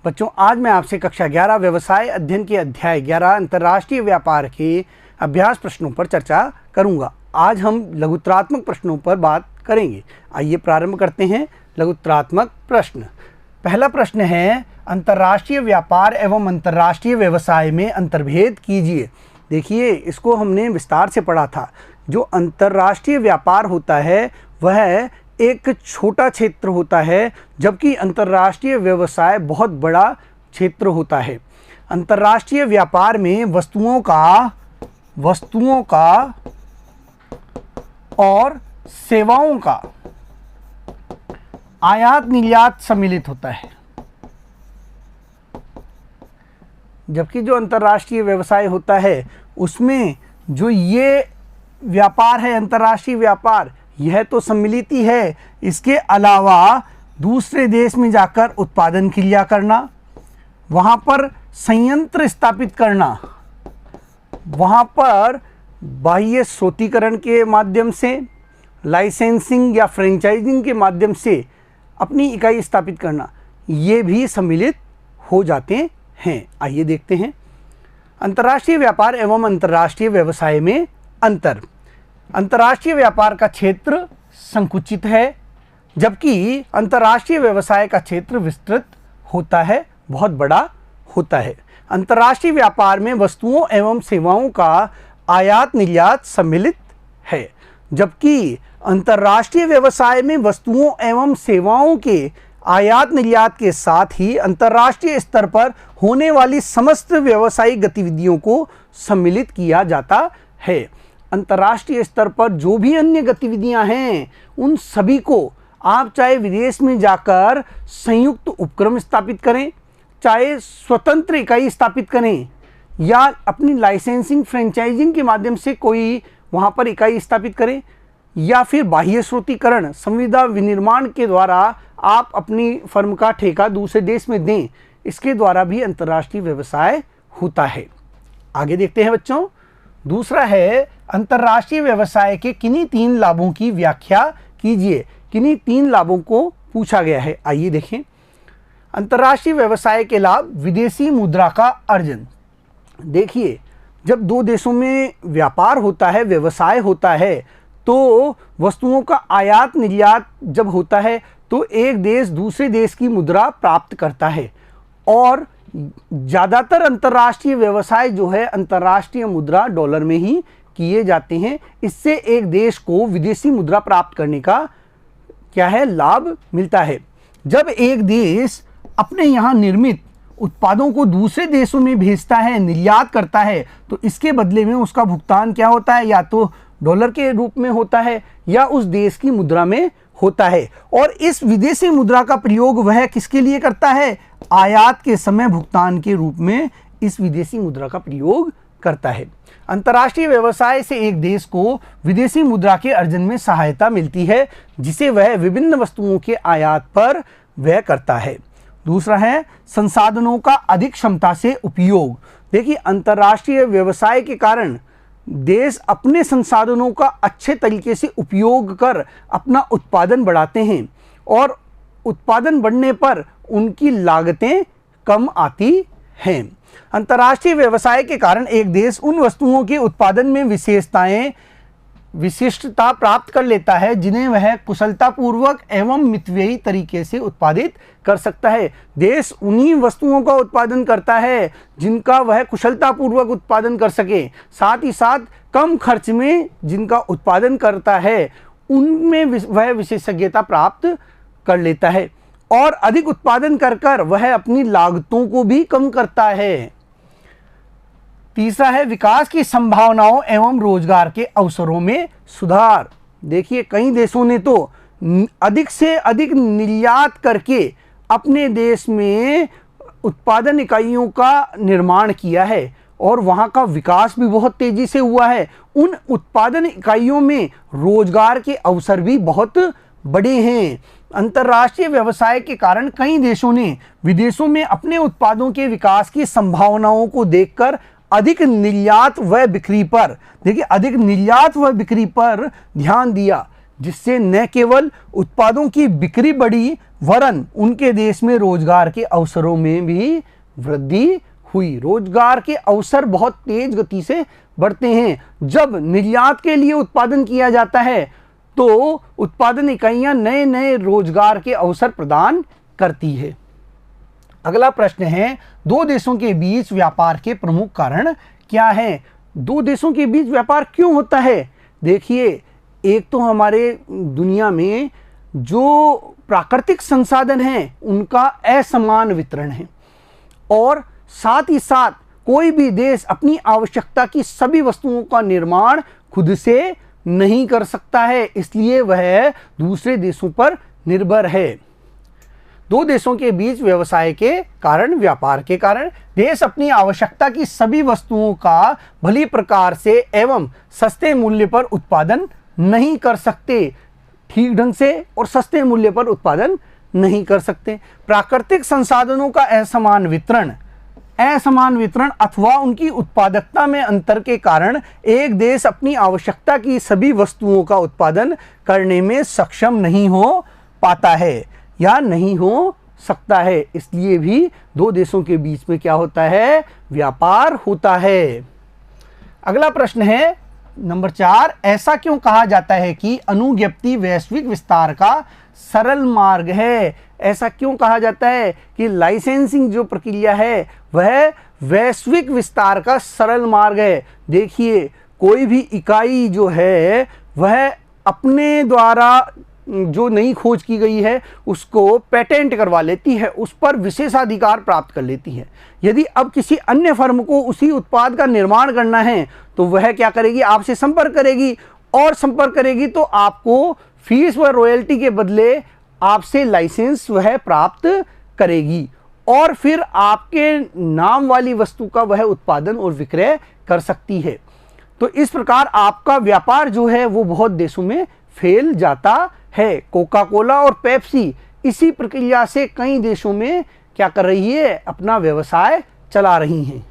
बच्चों, आज मैं आपसे कक्षा 11 व्यवसाय अध्ययन के अध्याय 11 अंतर्राष्ट्रीय व्यापार के अभ्यास प्रश्नों पर चर्चा करूंगा। आज हम लघुत्तरात्मक प्रश्नों पर बात करेंगे। आइए प्रारंभ करते हैं। लघुत्तरात्मक प्रश्न। पहला प्रश्न है, अंतर्राष्ट्रीय व्यापार एवं अंतर्राष्ट्रीय व्यवसाय में अंतर्भेद कीजिए। देखिए, इसको हमने विस्तार से पढ़ा था। जो अंतर्राष्ट्रीय व्यापार होता है वह एक छोटा क्षेत्र होता है, जबकि अंतर्राष्ट्रीय व्यवसाय बहुत बड़ा क्षेत्र होता है। अंतर्राष्ट्रीय व्यापार में वस्तुओं का और सेवाओं का आयात निर्यात सम्मिलित होता है, जबकि जो अंतर्राष्ट्रीय व्यवसाय होता है उसमें जो ये व्यापार है, अंतर्राष्ट्रीय व्यापार, यह तो सम्मिलित ही है। इसके अलावा दूसरे देश में जाकर उत्पादन क्रिया करना, वहाँ पर संयंत्र स्थापित करना, वहाँ पर बाह्य स्रोतीकरण के माध्यम से, लाइसेंसिंग या फ्रेंचाइजिंग के माध्यम से अपनी इकाई स्थापित करना, ये भी सम्मिलित हो जाते हैं। आइए देखते हैं अंतर्राष्ट्रीय व्यापार एवं अंतर्राष्ट्रीय व्यवसाय में अंतर। अंतर्राष्ट्रीय व्यापार का क्षेत्र संकुचित है, जबकि अंतर्राष्ट्रीय व्यवसाय का क्षेत्र विस्तृत होता है, बहुत बड़ा होता है। अंतर्राष्ट्रीय व्यापार में वस्तुओं एवं सेवाओं का आयात निर्यात सम्मिलित है, जबकि अंतर्राष्ट्रीय व्यवसाय में वस्तुओं एवं सेवाओं के आयात निर्यात के साथ ही अंतर्राष्ट्रीय स्तर पर होने वाली समस्त व्यावसायिक गतिविधियों को सम्मिलित किया जाता है। अंतर्राष्ट्रीय स्तर पर जो भी अन्य गतिविधियां हैं, उन सभी को आप चाहे विदेश में जाकर संयुक्त उपक्रम स्थापित करें, चाहे स्वतंत्र इकाई स्थापित करें, या अपनी लाइसेंसिंग फ्रेंचाइजिंग के माध्यम से कोई वहां पर इकाई स्थापित करें, या फिर बाह्य स्रोतीकरण संविदा विनिर्माण के द्वारा आप अपनी फर्म का ठेका दूसरे देश में दें, इसके द्वारा भी अंतर्राष्ट्रीय व्यवसाय होता है। आगे देखते हैं बच्चों। दूसरा है, अंतर्राष्ट्रीय व्यवसाय के किन्हीं 3 लाभों की व्याख्या कीजिए। किन्हीं 3 लाभों को पूछा गया है। आइए देखें। अंतर्राष्ट्रीय व्यवसाय के लाभ, विदेशी मुद्रा का अर्जन। देखिए, जब 2 देशों में व्यापार होता है, व्यवसाय होता है, तो वस्तुओं का आयात निर्यात जब होता है तो एक देश दूसरे देश की मुद्रा प्राप्त करता है, और ज़्यादातर अंतर्राष्ट्रीय व्यवसाय जो है अंतर्राष्ट्रीय मुद्रा डॉलर में ही किए जाते हैं। इससे एक देश को विदेशी मुद्रा प्राप्त करने का क्या है, लाभ मिलता है। जब एक देश अपने यहाँ निर्मित उत्पादों को दूसरे देशों में भेजता है, निर्यात करता है, तो इसके बदले में उसका भुगतान क्या होता है, या तो डॉलर के रूप में होता है या उस देश की मुद्रा में होता है। और इस विदेशी मुद्रा का प्रयोग वह किसके लिए करता है, आयात के समय भुगतान के रूप में इस विदेशी मुद्रा का प्रयोग करता है। अंतर्राष्ट्रीय व्यवसाय से एक देश को विदेशी मुद्रा के अर्जन में सहायता मिलती है, जिसे वह विभिन्न वस्तुओं के आयात पर व्यय करता है। दूसरा है, संसाधनों का अधिक क्षमता से उपयोग। देखिए, अंतर्राष्ट्रीय व्यवसाय के कारण देश अपने संसाधनों का अच्छे तरीके से उपयोग कर अपना उत्पादन बढ़ाते हैं, और उत्पादन बढ़ने पर उनकी लागतें कम आती हैं। अंतर्राष्ट्रीय व्यवसाय के कारण एक देश उन वस्तुओं के उत्पादन में विशिष्टता प्राप्त कर लेता है, जिन्हें वह कुशलतापूर्वक एवं मितव्ययी तरीके से उत्पादित कर सकता है। देश उन्हीं वस्तुओं का उत्पादन करता है जिनका वह कुशलतापूर्वक उत्पादन कर सके, साथ ही साथ कम खर्च में जिनका उत्पादन करता है उनमें वह विशेषज्ञता प्राप्त कर लेता है, और अधिक उत्पादन कर वह अपनी लागतों को भी कम करता है। तीसरा है, विकास की संभावनाओं एवं रोजगार के अवसरों में सुधार। देखिए, कई देशों ने तो अधिक से अधिक निर्यात करके अपने देश में उत्पादन इकाइयों का निर्माण किया है, और वहाँ का विकास भी बहुत तेजी से हुआ है। उन उत्पादन इकाइयों में रोजगार के अवसर भी बहुत बड़े हैं। अंतर्राष्ट्रीय व्यवसाय के कारण कई देशों ने विदेशों में अपने उत्पादों के विकास की संभावनाओं को देखकर अधिक निर्यात व बिक्री पर ध्यान दिया, जिससे न केवल उत्पादों की बिक्री बढ़ी वरन उनके देश में रोजगार के अवसरों में भी वृद्धि हुई। रोजगार के अवसर बहुत तेज गति से बढ़ते हैं। जब निर्यात के लिए उत्पादन किया जाता है तो उत्पादन इकाइयां नए नए रोजगार के अवसर प्रदान करती है। अगला प्रश्न है, दो देशों के बीच व्यापार के प्रमुख कारण क्या है? दो देशों के बीच व्यापार क्यों होता है? देखिए, एक तो हमारे दुनिया में जो प्राकृतिक संसाधन हैं उनका असमान वितरण है, और साथ ही साथ कोई भी देश अपनी आवश्यकता की सभी वस्तुओं का निर्माण खुद से नहीं कर सकता है, इसलिए वह दूसरे देशों पर निर्भर है। दो देशों के बीच व्यवसाय के कारण, व्यापार के कारण देश अपनी आवश्यकता की सभी वस्तुओं का भली प्रकार से एवं सस्ते मूल्य पर उत्पादन नहीं कर सकते, ठीक ढंग से और सस्ते मूल्य पर उत्पादन नहीं कर सकते। प्राकृतिक संसाधनों का असमान वितरण अथवा उनकी उत्पादकता में अंतर के कारण एक देश अपनी आवश्यकता की सभी वस्तुओं का उत्पादन करने में सक्षम नहीं हो पाता है या नहीं हो सकता है, इसलिए भी दो देशों के बीच में क्या होता है? व्यापार होता है। अगला प्रश्न है नंबर 4, ऐसा क्यों कहा जाता है कि अनुज्ञप्ति वैश्विक विस्तार का सरल मार्ग है? ऐसा क्यों कहा जाता है कि लाइसेंसिंग जो प्रक्रिया है वह वैश्विक विस्तार का सरल मार्ग है? देखिए, कोई भी इकाई जो है वह अपने द्वारा जो नई खोज की गई है उसको पेटेंट करवा लेती है, उस पर विशेषाधिकार प्राप्त कर लेती है। यदि अब किसी अन्य फर्म को उसी उत्पाद का निर्माण करना है तो वह क्या करेगी? आपसे संपर्क करेगी, और संपर्क करेगी तो आपको फीस व रॉयल्टी के बदले आपसे लाइसेंस वह प्राप्त करेगी, और फिर आपके नाम वाली वस्तु का वह उत्पादन और विक्रय कर सकती है। तो इस प्रकार आपका व्यापार जो है वो बहुत देशों में फैल जाता है। कोका कोला और पेप्सी इसी प्रक्रिया से कई देशों में क्या कर रही है? अपना व्यवसाय चला रही हैं।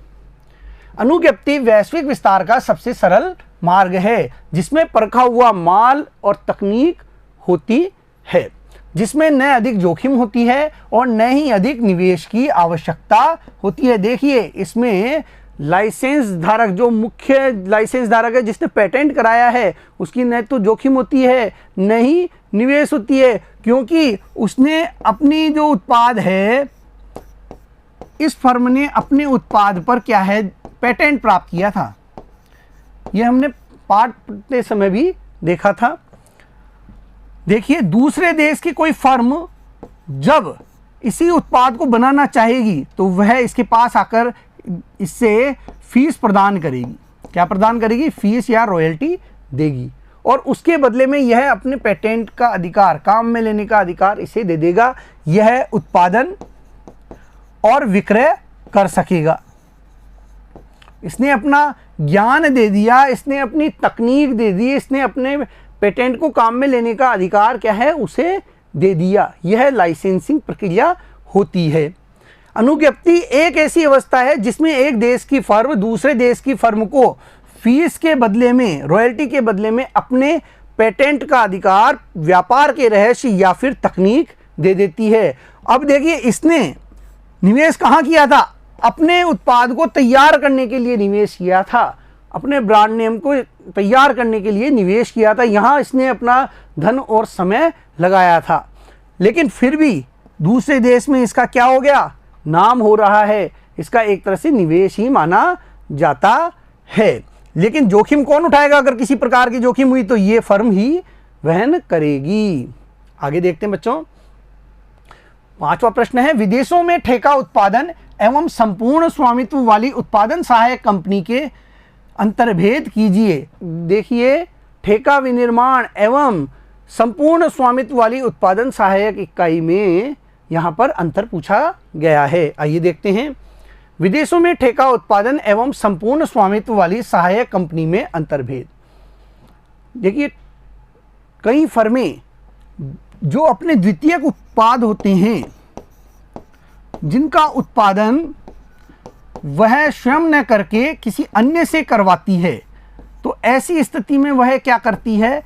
अनुज्ञप्ति वैश्विक विस्तार का सबसे सरल मार्ग है, जिसमें परखा हुआ माल और तकनीक होती है, जिसमें न अधिक जोखिम होती है और न ही अधिक निवेश की आवश्यकता होती है। देखिए, इसमें लाइसेंस धारक, जो मुख्य लाइसेंस धारक है जिसने पेटेंट कराया है, उसकी न तो जोखिम होती है न ही निवेश होती है, क्योंकि उसने अपनी जो उत्पाद है, इस फर्म ने अपने उत्पाद पर क्या है? पेटेंट प्राप्त किया था। यह हमने पाठ पढ़ते समय भी देखा था। देखिए, दूसरे देश की कोई फर्म जब इसी उत्पाद को बनाना चाहेगी तो वह इसके पास आकर इससे फीस प्रदान करेगी। क्या प्रदान करेगी? फीस या रॉयल्टी देगी, और उसके बदले में यह अपने पेटेंट का अधिकार, काम में लेने का अधिकार इसे दे देगा। यह उत्पादन और विक्रय कर सकेगा। इसने अपना ज्ञान दे दिया, इसने अपनी तकनीक दे दी, इसने अपने पेटेंट को काम में लेने का अधिकार क्या है? उसे दे दिया। यह लाइसेंसिंग प्रक्रिया होती है। अनुज्ञप्ति एक ऐसी अवस्था है जिसमें एक देश की फर्म दूसरे देश की फर्म को फीस के बदले में, रॉयल्टी के बदले में अपने पेटेंट का अधिकार, व्यापार के रहस्य या फिर तकनीक दे देती है। अब देखिए, इसने निवेश कहाँ किया था? अपने उत्पाद को तैयार करने के लिए निवेश किया था, अपने ब्रांड नेम को तैयार करने के लिए निवेश किया था। यहाँ इसने अपना धन और समय लगाया था, लेकिन फिर भी दूसरे देश में इसका क्या हो गया? नाम हो रहा है। इसका एक तरह से निवेश ही माना जाता है। लेकिन जोखिम कौन उठाएगा? अगर किसी प्रकार की जोखिम हुई तो ये फर्म ही वहन करेगी। आगे देखते हैं बच्चों। 5वां प्रश्न है, विदेशों में ठेका उत्पादन एवं संपूर्ण स्वामित्व वाली उत्पादन सहायक कंपनी के अंतर्भेद कीजिए। देखिए, ठेका विनिर्माण एवं संपूर्ण स्वामित्व वाली उत्पादन सहायक इकाई में यहाँ पर अंतर पूछा गया है। आइए देखते हैं। विदेशों में ठेका उत्पादन एवं संपूर्ण स्वामित्व वाली सहायक कंपनी में अंतर्भेद। देखिए, कई फर्में जो अपने द्वितीयक उत्पाद होते हैं, जिनका उत्पादन वह स्वयं न करके किसी अन्य से करवाती है, तो ऐसी स्थिति में वह क्या करती है?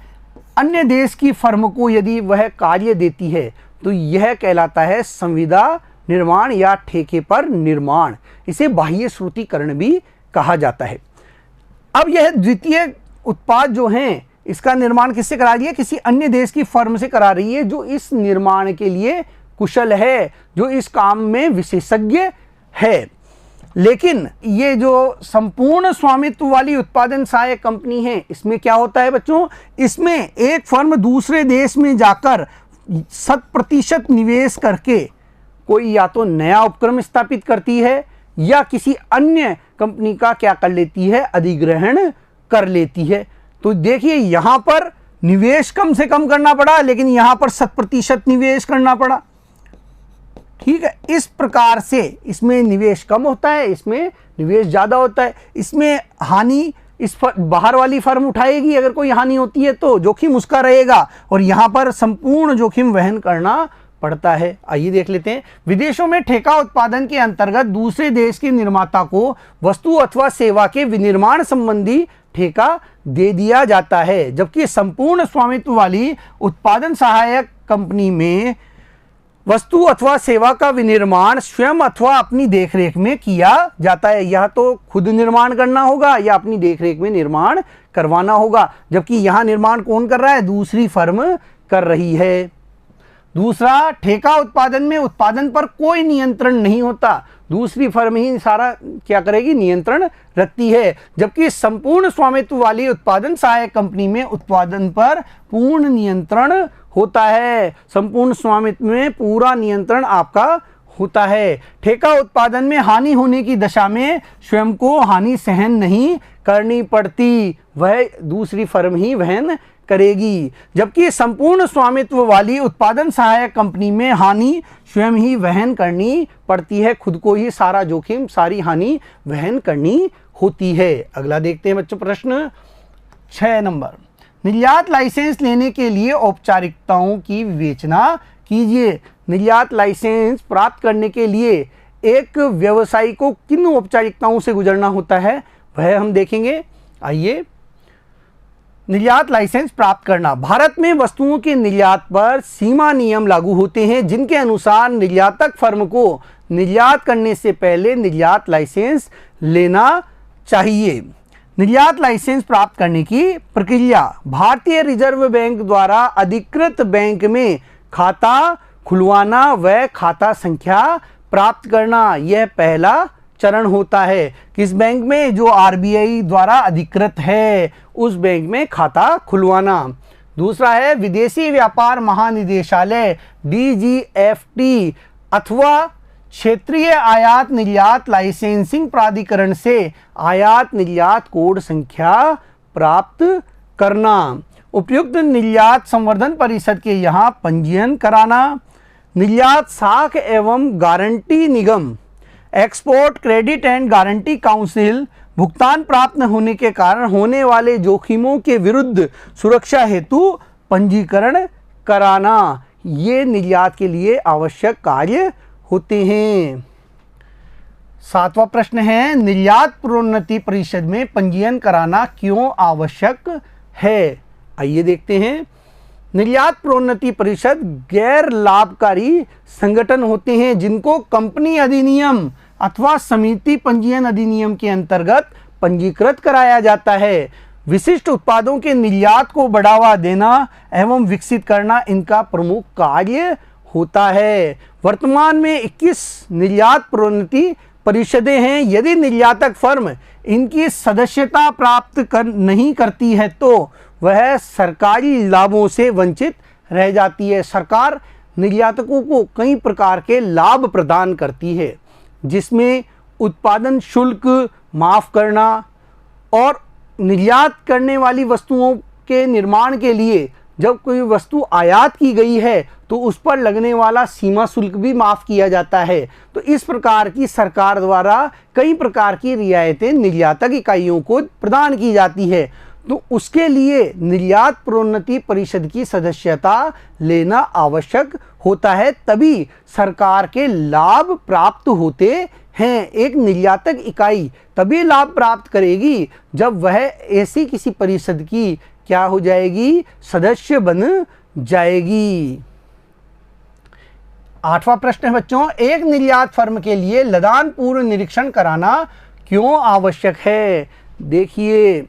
अन्य देश की फर्म को यदि वह कार्य देती है तो यह कहलाता है संविदा निर्माण या ठेके पर निर्माण। इसे बाह्य श्रुतिकरण भी कहा जाता है। अब यह द्वितीय उत्पाद जो हैं इसका निर्माण किससे करा रही है? किसी अन्य देश की फर्म से करा रही है जो इस निर्माण के लिए कुशल है, जो इस काम में विशेषज्ञ है। लेकिन ये जो संपूर्ण स्वामित्व वाली उत्पादन सहायक कंपनी है, इसमें क्या होता है बच्चों? इसमें एक फर्म दूसरे देश में जाकर 100% निवेश करके कोई या तो नया उपक्रम स्थापित करती है या किसी अन्य कंपनी का क्या कर लेती है? अधिग्रहण कर लेती है। तो देखिए यहां पर निवेश कम से कम करना पड़ा, लेकिन यहां पर 100% निवेश करना पड़ा। ठीक है, इस प्रकार से इसमें निवेश कम होता है, इसमें निवेश ज्यादा होता है। इसमें हानि इस बाहर वाली फर्म उठाएगी, अगर कोई हानि होती है तो जोखिम उसका रहेगा, और यहां पर संपूर्ण जोखिम वहन करना पड़ता है। आइए देख लेते हैं। विदेशों में ठेका उत्पादन के अंतर्गत दूसरे देश के निर्माता को वस्तु अथवा सेवा के विनिर्माण संबंधी ठेका दे दिया जाता है, जबकि संपूर्ण स्वामित्व वाली उत्पादन सहायक कंपनी में वस्तु अथवा सेवा का विनिर्माण स्वयं अथवा अपनी देखरेख में किया जाता है। या तो खुद निर्माण करना होगा या अपनी देखरेख में निर्माण करवाना होगा, जबकि यहां निर्माण कौन कर रहा है? दूसरी फर्म कर रही है। दूसरा, ठेका उत्पादन में उत्पादन पर कोई नियंत्रण नहीं होता, दूसरी फर्म ही सारा क्या करेगी? नियंत्रण रखती है। जबकि संपूर्ण स्वामित्व वाली उत्पादन सहायक कंपनी में उत्पादन पर पूर्ण नियंत्रण होता है। संपूर्ण स्वामित्व में पूरा नियंत्रण आपका होता है। ठेका उत्पादन में हानि होने की दशा में स्वयं को हानि सहन नहीं करनी पड़ती, वह दूसरी फर्म ही वहन करेगी। जबकि संपूर्ण स्वामित्व वाली उत्पादन सहायक कंपनी में हानि स्वयं ही वहन करनी पड़ती है, खुद को ही सारा जोखिम, सारी हानि वहन करनी होती है। अगला देखते हैं बच्चों, प्रश्न 6 नंबर। निर्यात लाइसेंस लेने के लिए औपचारिकताओं की विवेचना कीजिए। निर्यात लाइसेंस प्राप्त करने के लिए एक व्यवसायी को किन औपचारिकताओं से गुजरना होता है वह हम देखेंगे। आइए, निर्यात लाइसेंस प्राप्त करना। भारत में वस्तुओं के निर्यात पर सीमा नियम लागू होते हैं, जिनके अनुसार निर्यातक फर्म को निर्यात करने से पहले निर्यात लाइसेंस लेना चाहिए। निर्यात लाइसेंस प्राप्त करने की प्रक्रिया। भारतीय रिजर्व बैंक द्वारा अधिकृत बैंक में खाता खुलवाना व खाता संख्या प्राप्त करना, यह पहला चरण होता है। किस बैंक में? जो आरबीआई द्वारा अधिकृत है, उस बैंक में खाता खुलवाना। दूसरा है विदेशी व्यापार महानिदेशालय DGFT अथवा क्षेत्रीय आयात निर्यात लाइसेंसिंग प्राधिकरण से आयात निर्यात कोड संख्या प्राप्त करना। उपयुक्त निर्यात संवर्धन परिषद के यहाँ पंजीयन कराना। निर्यात साख एवं guarantee Nigam export credit and guarantee council भुगतान प्राप्त न होने के कारण होने वाले जोखिमों के विरुद्ध सुरक्षा हेतु पंजीकरण कराना, ये निर्यात के लिए आवश्यक कार्य होते हैं। 7वां प्रश्न है, निर्यात प्रोन्नति परिषद में पंजीयन कराना क्यों आवश्यक है? आइए देखते हैं। निर्यात प्रोन्नति परिषद गैर लाभकारी संगठन होते हैं जिनको कंपनी अधिनियम अथवा समिति पंजीयन अधिनियम के अंतर्गत पंजीकृत कराया जाता है। विशिष्ट उत्पादों के निर्यात को बढ़ावा देना एवं विकसित करना इनका प्रमुख कार्य होता है। वर्तमान में 21 निर्यात प्रोन्नति परिषदें हैं। यदि निर्यातक फर्म इनकी सदस्यता प्राप्त नहीं करती है तो वह सरकारी लाभों से वंचित रह जाती है। सरकार निर्यातकों को कई प्रकार के लाभ प्रदान करती है, जिसमें उत्पादन शुल्क माफ़ करना और निर्यात करने वाली वस्तुओं के निर्माण के लिए जब कोई वस्तु आयात की गई है तो उस पर लगने वाला सीमा शुल्क भी माफ़ किया जाता है। तो इस प्रकार की सरकार द्वारा कई प्रकार की रियायतें निर्यातक इकाइयों को प्रदान की जाती है। तो उसके लिए निर्यात प्रोन्नति परिषद की सदस्यता लेना आवश्यक होता है, तभी सरकार के लाभ प्राप्त होते हैं। एक निर्यातक इकाई तभी लाभ प्राप्त करेगी जब वह ऐसी किसी परिषद की क्या हो जाएगी, सदस्य बन जाएगी। 8वां प्रश्न है बच्चों, एक निर्यात फर्म के लिए लदान पूर्व निरीक्षण कराना क्यों आवश्यक है? देखिए,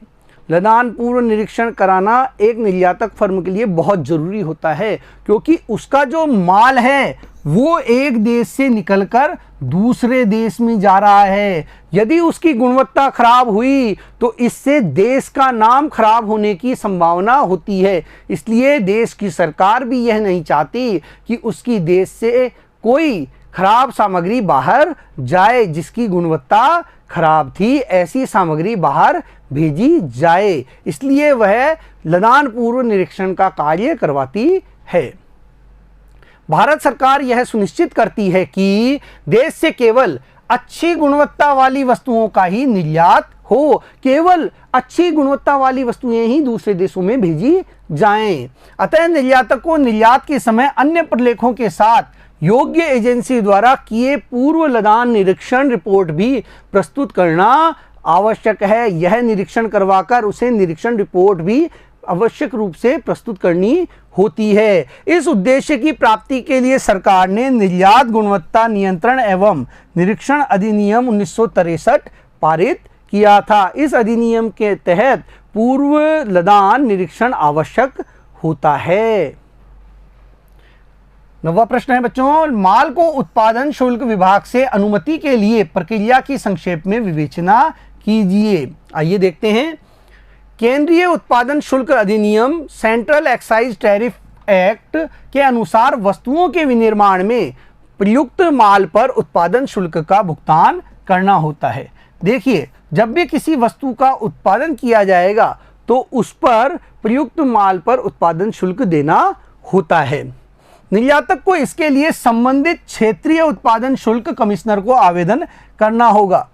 लदान पूर्व निरीक्षण कराना एक निर्यातक फर्म के लिए बहुत ज़रूरी होता है, क्योंकि उसका जो माल है वो एक देश से निकलकर दूसरे देश में जा रहा है। यदि उसकी गुणवत्ता खराब हुई तो इससे देश का नाम खराब होने की संभावना होती है। इसलिए देश की सरकार भी यह नहीं चाहती कि उसकी देश से कोई खराब सामग्री बाहर जाए, जिसकी गुणवत्ता खराब थी ऐसी सामग्री बाहर भेजी जाए। इसलिए वह लदान पूर्व निरीक्षण का कार्य करवाती है। भारत सरकार यह सुनिश्चित करती है कि देश से केवल अच्छी गुणवत्ता वाली वस्तुओं का ही निर्यात हो, केवल अच्छी गुणवत्ता वाली वस्तुएं ही दूसरे देशों में भेजी जाएं। अतः निर्यातक को निर्यात के समय अन्य प्रलेखों के साथ योग्य एजेंसी द्वारा किए पूर्व लदान निरीक्षण रिपोर्ट भी प्रस्तुत करना आवश्यक है। यह निरीक्षण करवाकर उसे निरीक्षण रिपोर्ट भी आवश्यक रूप से प्रस्तुत करनी होती है। इस उद्देश्य की प्राप्ति के लिए सरकार ने निर्यात गुणवत्ता नियंत्रण एवं निरीक्षण अधिनियम 1963 पारित किया था। इस अधिनियम के तहत पूर्व लदान निरीक्षण आवश्यक होता है। 9वां प्रश्न है बच्चों, माल को उत्पादन शुल्क विभाग से अनुमति के लिए प्रक्रिया की संक्षेप में विवेचना कीजिए। आइए देखते हैं। केंद्रीय उत्पादन शुल्क अधिनियम सेंट्रल एक्साइज टैरिफ एक्ट के अनुसार वस्तुओं के विनिर्माण में प्रयुक्त माल पर उत्पादन शुल्क का भुगतान करना होता है। देखिए, जब भी किसी वस्तु का उत्पादन किया जाएगा तो उस पर प्रयुक्त माल पर उत्पादन शुल्क देना होता है। निर्यातक को इसके लिए संबंधित क्षेत्रीय उत्पादन शुल्क कमिश्नर को आवेदन करना होगा।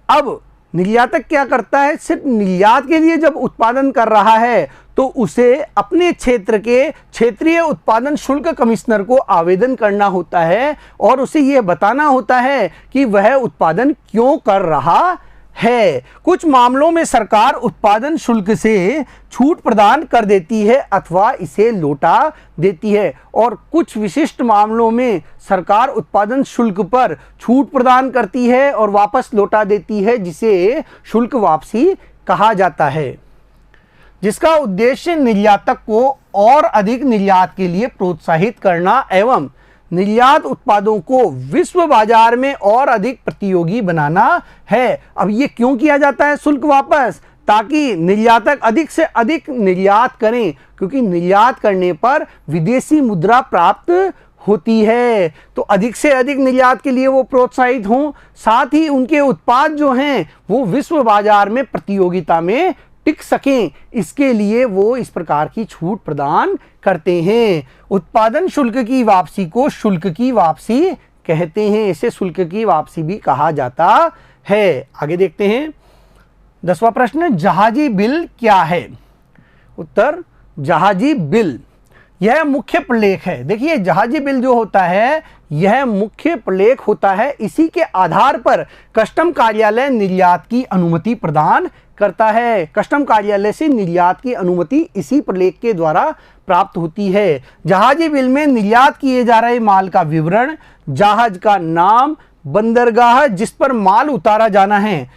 अब निर्यातक क्या करता है, सिर्फ निर्यात के लिए जब उत्पादन कर रहा है तो उसे अपने क्षेत्र के क्षेत्रीय उत्पादन शुल्क कमिश्नर को आवेदन करना होता है और उसे यह बताना होता है कि वह उत्पादन क्यों कर रहा है। कुछ मामलों में सरकार उत्पादन शुल्क से छूट प्रदान कर देती है अथवा इसे लौटा देती है, और कुछ विशिष्ट मामलों में सरकार उत्पादन शुल्क पर छूट प्रदान करती है और वापस लौटा देती है, जिसे शुल्क वापसी कहा जाता है, जिसका उद्देश्य निर्यातक को और अधिक निर्यात के लिए प्रोत्साहित करना एवं निर्यात उत्पादों को विश्व बाजार में और अधिक प्रतियोगी बनाना है। अब ये क्यों किया जाता है शुल्क वापस? ताकि निर्यातक अधिक से अधिक निर्यात करें, क्योंकि निर्यात करने पर विदेशी मुद्रा प्राप्त होती है, तो अधिक से अधिक निर्यात के लिए वो प्रोत्साहित हों, साथ ही उनके उत्पाद जो हैं वो विश्व बाजार में प्रतियोगिता में टिक सकें, इसके लिए वो इस प्रकार की छूट प्रदान करते हैं। उत्पादन शुल्क की वापसी को शुल्क की वापसी कहते हैं, इसे शुल्क की वापसी भी कहा जाता है। आगे देखते हैं। 10वां प्रश्न, जहाजी बिल क्या है? उत्तर, जहाजी बिल यह मुख्य प्रलेख है। देखिए, जहाजी बिल जो होता है यह मुख्य प्रलेख होता है। इसी के आधार पर कस्टम कार्यालय निर्यात की अनुमति प्रदान करता है। कस्टम कार्यालय से निर्यात की अनुमति इसी प्रलेख के द्वारा प्राप्त होती है। जहाजी बिल में निर्यात किए जा रहे माल का विवरण, जहाज का नाम, बंदरगाह जिस पर माल उतारा जाना है,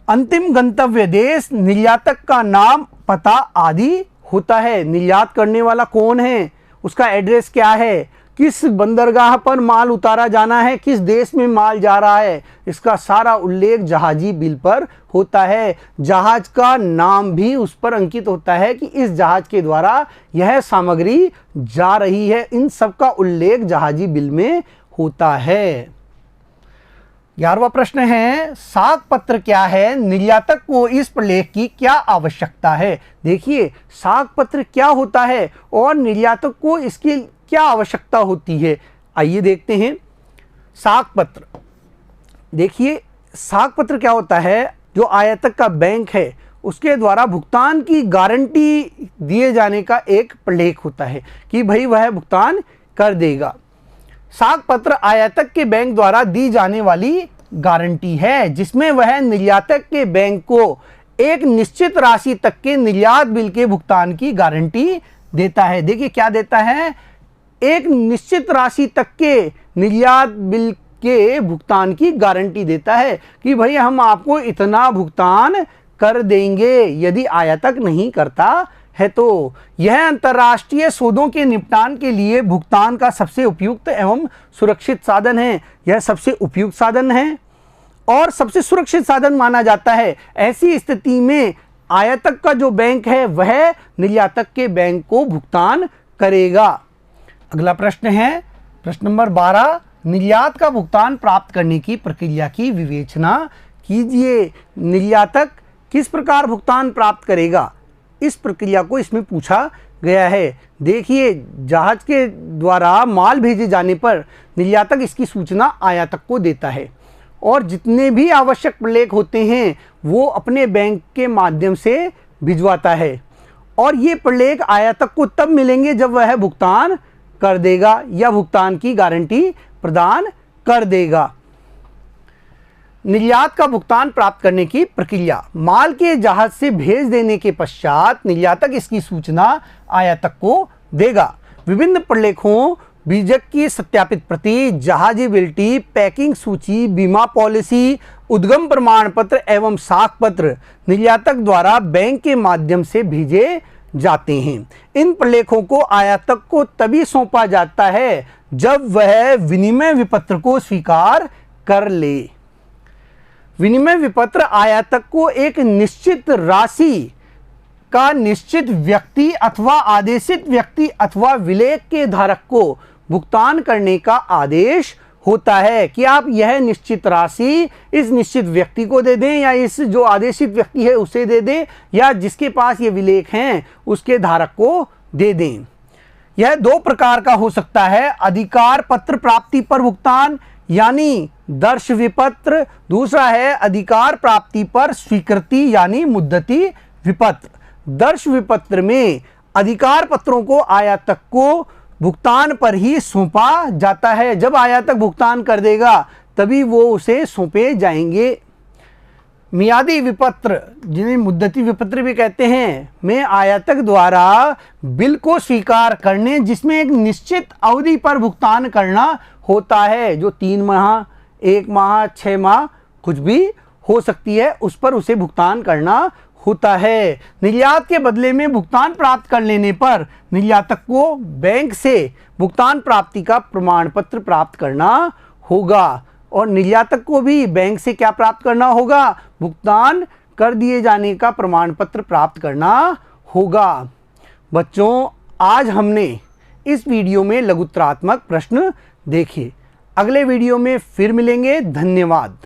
अंतिम गंतव्य देश, निर्यातक का नाम, पता आदि होता है। निर्यात करने वाला कौन है, उसका एड्रेस क्या है, किस बंदरगाह पर माल उतारा जाना है, किस देश में माल जा रहा है, इसका सारा उल्लेख जहाजी बिल पर होता है। जहाज का नाम भी उस पर अंकित होता है कि इस जहाज के द्वारा यह सामग्री जा रही है। इन सब का उल्लेख जहाजी बिल में होता है। 11वां प्रश्न है, साख पत्र क्या है? निर्यातक को इस प्रलेख की क्या आवश्यकता है? देखिए, साख पत्र क्या होता है और निर्यातक को इसकी क्या आवश्यकता होती है, आइए देखते हैं। साख पत्र, देखिए साख पत्र क्या होता है, जो आयातक का बैंक है उसके द्वारा भुगतान की गारंटी दिए जाने का एक प्रलेख होता है कि भाई वह भुगतान कर देगा। साख पत्र आयातक के बैंक द्वारा दी जाने वाली गारंटी है, जिसमें वह निर्यातक के बैंक को एक निश्चित राशि तक के निर्यात बिल के भुगतान की गारंटी देता है। देखिए क्या देता है, एक निश्चित राशि तक के निर्यात बिल के भुगतान की गारंटी देता है कि भाई हम आपको इतना भुगतान कर देंगे यदि आयातक नहीं करता है तो। यह अंतर्राष्ट्रीय सौदों के निपटान के लिए भुगतान का सबसे उपयुक्त एवं सुरक्षित साधन है। यह सबसे उपयुक्त साधन है और सबसे सुरक्षित साधन माना जाता है। ऐसी स्थिति में आयातक का जो बैंक है वह निर्यातक के बैंक को भुगतान करेगा। अगला प्रश्न है प्रश्न नंबर 12, निर्यात का भुगतान प्राप्त करने की प्रक्रिया की विवेचना कीजिए। निर्यातक किस प्रकार भुगतान प्राप्त करेगा, इस प्रक्रिया को इसमें पूछा गया है। देखिए, जहाज के द्वारा माल भेजे जाने पर निर्यातक इसकी सूचना आयातक को देता है और जितने भी आवश्यक प्रलेख होते हैं वो अपने बैंक के माध्यम से भिजवाता है और ये प्रलेख आयातक को तब मिलेंगे जब वह भुगतान कर देगा या भुगतान की गारंटी प्रदान कर देगा। निर्यात का भुगतान प्राप्त करने की प्रक्रिया, माल के जहाज से भेज देने के पश्चात निर्यातक इसकी सूचना आयातक को देगा। विभिन्न प्रलेखों, बीजक की सत्यापित प्रति, जहाजी बिल्टी, पैकिंग सूची, बीमा पॉलिसी, उद्गम प्रमाण पत्र एवं साख पत्र निर्यातक द्वारा बैंक के माध्यम से भेजे जाते हैं। इन प्रलेखों को आयातक को तभी सौंपा जाता है जब वह विनिमय विपत्र को स्वीकार कर ले। विनिमय विपत्र आयातक को एक निश्चित राशि का निश्चित व्यक्ति अथवा आदेशित व्यक्ति अथवा विलेख के धारक को भुगतान करने का आदेश होता है कि आप यह निश्चित राशि इस निश्चित व्यक्ति को दे दें या इस जो आदेशित व्यक्ति है उसे दे दें या जिसके पास ये विलेख हैं उसके धारक को दे दें। यह दो प्रकार का हो सकता है, अधिकार पत्र प्राप्ति पर भुगतान यानी दर्श विपत्र, दूसरा है अधिकार प्राप्ति पर स्वीकृति यानी मुद्दती विपत्र। दर्श विपत्र में अधिकार पत्रों को आयातक को भुगतान पर ही सौंपा जाता है। जब आयातक भुगतान कर देगा तभी वो उसे सौंपे जाएंगे। मियादी विपत्र, जिन्हें मुद्दती विपत्र भी कहते हैं, में आयातक द्वारा बिल को स्वीकार करने जिसमें एक निश्चित अवधि पर भुगतान करना होता है, जो 3 माह, 1 माह, 6 माह कुछ भी हो सकती है, उस पर उसे भुगतान करना होता है। निर्यात के बदले में भुगतान प्राप्त कर लेने पर निर्यातक को बैंक से भुगतान प्राप्ति का प्रमाण पत्र प्राप्त करना होगा और निर्यातक को भी बैंक से क्या प्राप्त करना होगा, भुगतान कर दिए जाने का प्रमाण पत्र प्राप्त करना होगा। बच्चों, आज हमने इस वीडियो में लघुत्तरात्मक प्रश्न देखे। अगले वीडियो में फिर मिलेंगे। धन्यवाद।